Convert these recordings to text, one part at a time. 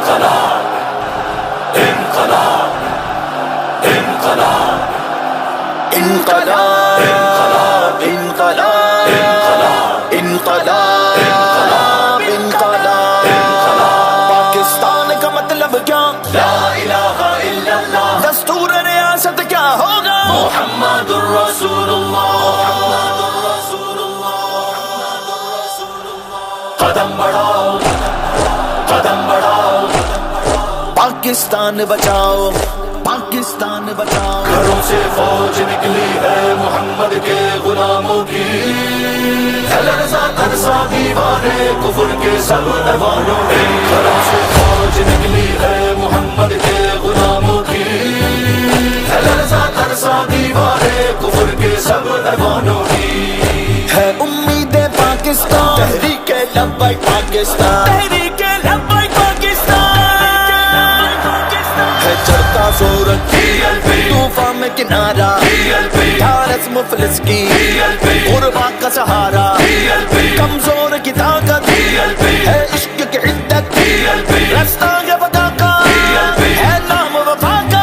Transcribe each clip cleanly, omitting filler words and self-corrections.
انقلاب انقلاب انقلاب انقلاب پاکستان کا مطلب کیا؟ لا الہ الا اللہ. دستور ریاست کیا ہوگا؟ محمد الرسول اللہ. قدم بڑھاؤ قدم بڑھاؤ پاکستان بچاؤ پاکستان بچاؤ. گھروں سے فوج نکلی ہے محمد کے غلاموں کی، لرزا ترسا دیوانے کفر کے سب ایوانوں کی. گھروں سے فوج نکلی ہے محمد کے غلاموں کی، لرزا ترسا دیوانے کفر کے سب ایوانوں کی. ہے امید پاکستان، تحریک لبیک پاکستان، تحریک لبیک پاکستان. ہے چڑھتا سورج طوفان میں کنارہ، ڈھارس مفلس کی غربا کا سہارا. کمزور کی طاقت ہے عشق کی عدت، رستہ ہے وفا کا ہے نام وفا کا.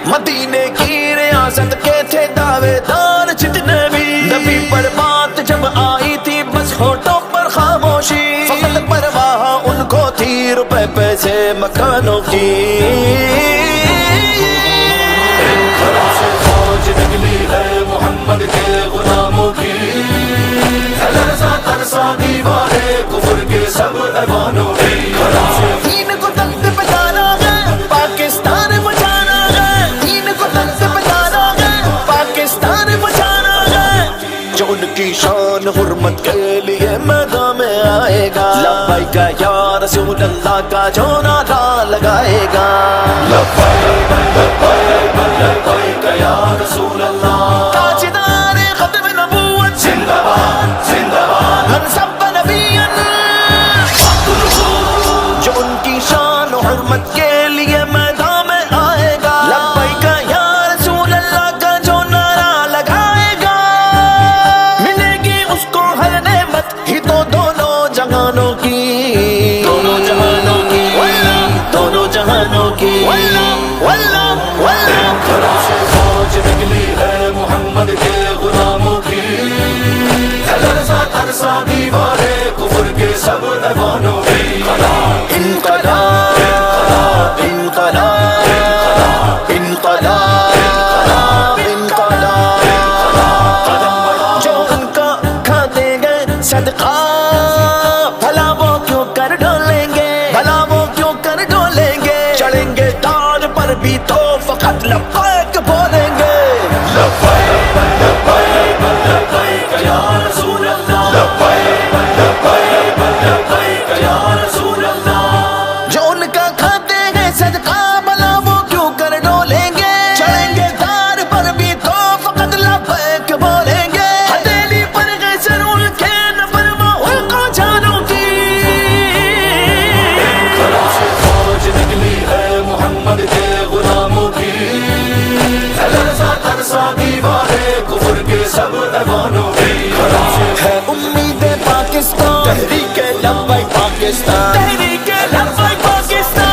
مدینے کی ریاست کے تھے دعوے دار جتنے بھی، نبی پر بات جب آئی تھی بس ہونٹوں پر خاموشی. فقط پرواہ ان کو تھی روپے پیسے مکانوں کی. گھروں سے فوج نکلی ہے محمد کے غلاموں کی، لرزا ترسا دیوارے کفر کے سب ایوانوں کی. گھروں سے دین کو تخت پہ لانا ہے، پاکستان بچانا ہے. دین کو تخت پہ لانا ہے، پاکستان بچانا ہے. جو ان کی شان حرمت کے لیے میدان میں آئے گا، لبیک یا رسول اللہ کا جو نعرہ لگائے گا. لبیک لبیک لبیک یا رسول اللہ. تاجدار ختم نبوت زندہ باد زندہ باد. من سب نبیا جو ان کی شان و حرمت کے لیے میدان میں آئے گا، لبیک یا رسول اللہ کا جو نعرہ لگائے گا. ملے گی اس کو ہر نعمت ہی تو دونوں جہانوں کی، دونوں جہانوں کی، دونوں جہانوں کی. گھروں سے فوج نکلی ہے محمد کے غلاموں کی، لرزا ترسا دیوارے کفر کے سب ایوانوں کی. انقلاب انقلاب انقلاب انقلاب. جو ان کا کھاتے گئے صدقہ بھلا وہ کیوں کر ڈولیں گے، بھلا وہ کیوں کر ڈولیں گے. چڑھیں گے تاج پر بھی تو فقط لبیک بولیں گے. لبیک لبیک لبیک یا رسول اللہ. لبیک لبیک لبیک یا رسول اللہ. جو ان کا کھاتے ہیں صدقہ بھلا وہ کیوں کر ڈولیں گے. چڑھیں گے تاج پر بھی تو فقط لبیک بولیں گے. ہتھیلی پر گئے سر ان کے نفر وہ ان کو جانوں کی. گھروں سے فوج نکلی ہے محمد کے غلاموں کی، لرزا ترسا دیوارے کفر کے سب ایوانوں کی. گھروں سے ہے امید پاکستان، تحریک لبیک پاکستان، تحریک لبیک پاکستان.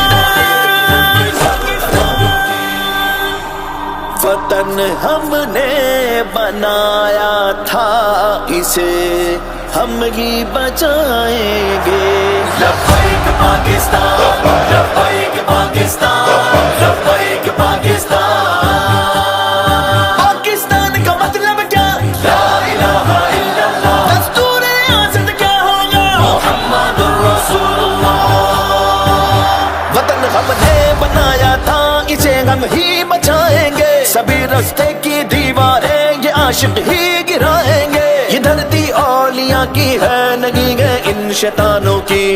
وطن ہم نے بنایا تھا اسے ہم ہی بچائیں گے. لبیک پاکستان لبیک پاکستان لبیک پاکستان. پاکستان کا مطلب کیا؟ لا الہ الا اللہ. دستور ریاست کیا ہوگا؟ محمد الرسول اللہ. وطن ہم نے بنایا تھا اسے ہم ہی بچائیں گے. سبھی رستے کی دیواریں یہ عاشق ہی گرائیں گے. یہ دھرتی اولیاء کی ہے نہیں ہے ان شیطانوں کی.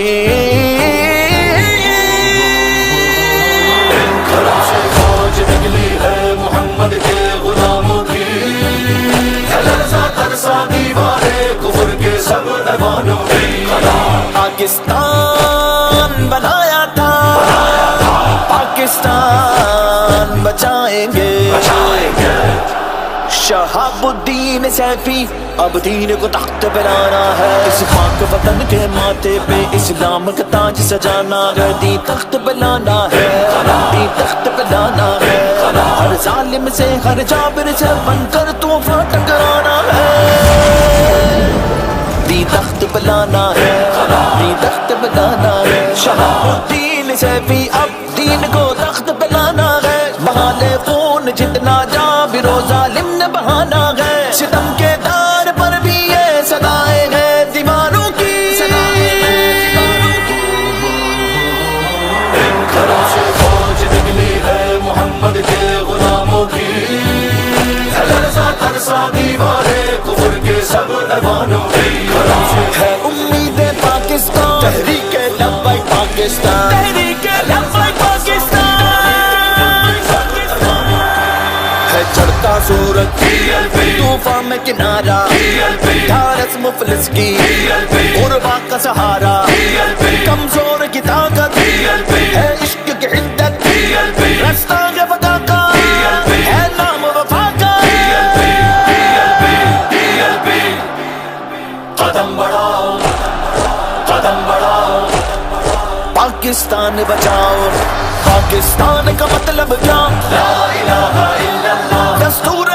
گھروں سے فوج نکلی ہے محمد کے غلاموں کی، لرزا ترسا دیوارے کفر کے سب ایوانوں کی. پاکستان بنایا تھا، پاکستان بچائیں گے. شہاب الدین سیفی اب دین کو تخت پہ لانا ہے، اس پاک وطن کے ماتھے پہ اسلام کا تاج سجانا ہے، دین تخت پہ لانا ہے، دین تخت پہ لانا ہے، ہر ظالم سے ہر جابر سے بن کر طوفان ٹکرانا ہے، دین تخت پہ لانا ہے، دین تخت پہ لانا ہے، شہاب الدین سیفی اب دین کو تخت پہ لانا ہے، بہالے خون جتنا جابر و ظالم نے بہانا ہے، ستم کے دار پر بھی یہ صدائیں ہیں دیوانوں کی، گھروں سے فوج نکلی ہے محمد کے غلاموں کی، لرزا ترسا دیواریں کفر کے سب ایوانوں کی، گھروں سے ہے امید پاکستان، تحریک لبیک پاکستان، تحریک لبیک پاکستان، ہے چڑھتا سورج طوفان میں کنارہ، ڈھارس مفلس کی غربا کا سہارا، کمزور کی طاقت ہے عشق کی عدت، رستہ ہے وفا کا ہے نام وفا کا، قدم بڑھاؤ قدم بڑھاؤ پاکستان بچاؤ، پاکستان کا مطلب کیا؟ لا الہ الا اللہ، دستور